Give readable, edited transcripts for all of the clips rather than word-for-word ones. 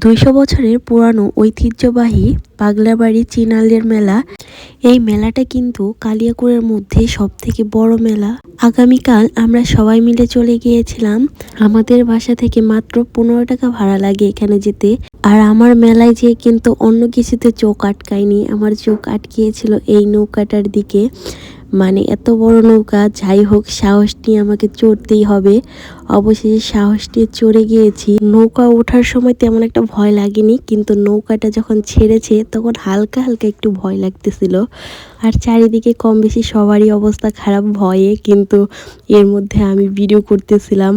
200 বছরের পুরানো ঐতিহ্যবাহী পাগলাবাড়ি চিনালের মেলা। এই মেলাটা কিন্তু কালিয়াকৈরের মধ্যে সবথেকে বড় মেলা। আগামীকাল আমরা সবাই মিলে চলে গিয়েছিলাম। আমাদের বাসা থেকে মাত্র 15 টাকা ভাড়া লাগে এখানে যেতে। আর আমার মেলায় যেয়ে কিন্তু অন্য কিছুতে চোখ আটকায়নি, আমার চোখ আটকিয়েছিল এই নৌকাটার দিকে। মানে এত বড় নৌকা, যাই হোক সাহস নিয়ে আমাকে চড়তেই হবে। অবশেষে সাহস নিয়ে চড়ে গিয়েছি। নৌকা ওঠার সময় তেমন একটা ভয় লাগেনি, কিন্তু নৌকাটা যখন ছেড়েছে তখন হালকা হালকা একটু ভয় লাগতেছিল। আর চারিদিকে কম বেশি সবারই অবস্থা খারাপ ভয়ে, কিন্তু এর মধ্যে আমি ভিডিও করতেছিলাম।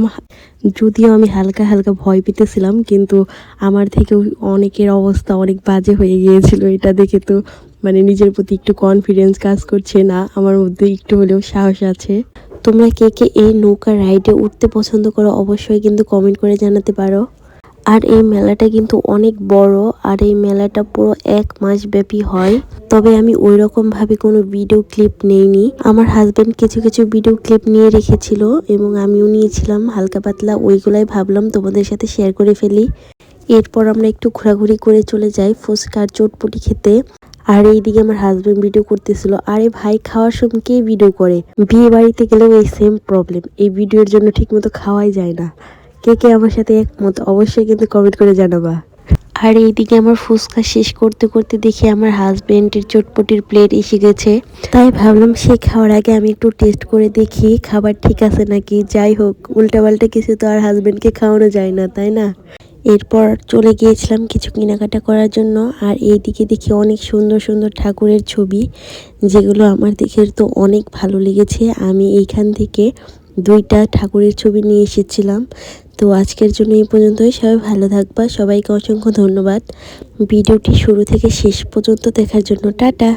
যদিও আমি হালকা হালকা ভয় পেতেছিলাম, কিন্তু আমার থেকেও অনেকের অবস্থা অনেক বাজে হয়ে গিয়েছিল। এটা দেখে তো মানে নিজের প্রতি একটু কনফিডেন্স কাজ করছে না, আমার মধ্যে একটু হলেও সাহস আছে। তোমরা কে কে এই নৌকা রাইডে উঠতে পছন্দ করো অবশ্যই কিন্তু কমেন্ট করে জানাতে পারো। আর এই মেলাটা কিন্তু অনেক বড়, আর এই মেলাটা পুরো 1 মাস ব্যাপী হয়। তবে আমি ওই রকম ভাবে কোনো ভিডিও ক্লিপ নেইনি। আমার হাজবেন্ড কিছু কিছু ভিডিও ক্লিপ নিয়ে রেখেছিল এবং আমিও নিয়েছিলাম হালকা পাতলা, ওইগুলাই ভাবলাম তোমাদের সাথে শেয়ার করে ফেলি। এরপর আমরা একটু ঘোরাঘুরি করে চলে যাই ফুচকার চটপটি খেতে। আর এইদিকে আমার হাজবেন্ড ভিডিও করতেছিল। আরে ভাই, খাওয়ার সময় কে ভিডিও করে? বিয়ে বাড়িতে গেলেও এই সেম প্রবলেম, এই ভিডিওর জন্য ঠিকমতো খাওয়াই যায় না। কে কে আমার সাথে একমত অবশ্যই কিন্তু কমেন্ট করে জানাবা। আর এইদিকে আমার ফুচকা শেষ করতে করতে দেখি আমার হাজবেন্ডের চটপটির প্লেট এসে গেছে। তাই ভাবলাম সে খাওয়ার আগে আমি একটু টেস্ট করে দেখি খাবার ঠিক আছে নাকি। যাই হোক, উল্টাপাল্টা কিছু তো আর হাজবেন্ডকে খাওয়ানো যায় না, তাই না? এরপর চলে গিয়েছিলাম কিছু কেনাকাটা করার জন্য। আর এইদিকে দেখি অনেক সুন্দর সুন্দর ঠাকুরের ছবি, যেগুলো আমার দেখে তো অনেক ভালো লেগেছে। আমি এইখান থেকে 2টা ঠাকুরের ছবি নিয়ে এসেছিলাম। তো আজকের জন্য এই পর্যন্তই। সবাই ভালো থাকবা, সবাইকে অসংখ্য ধন্যবাদ ভিডিওটি শুরু থেকে শেষ পর্যন্ত দেখার জন্য। টাটা।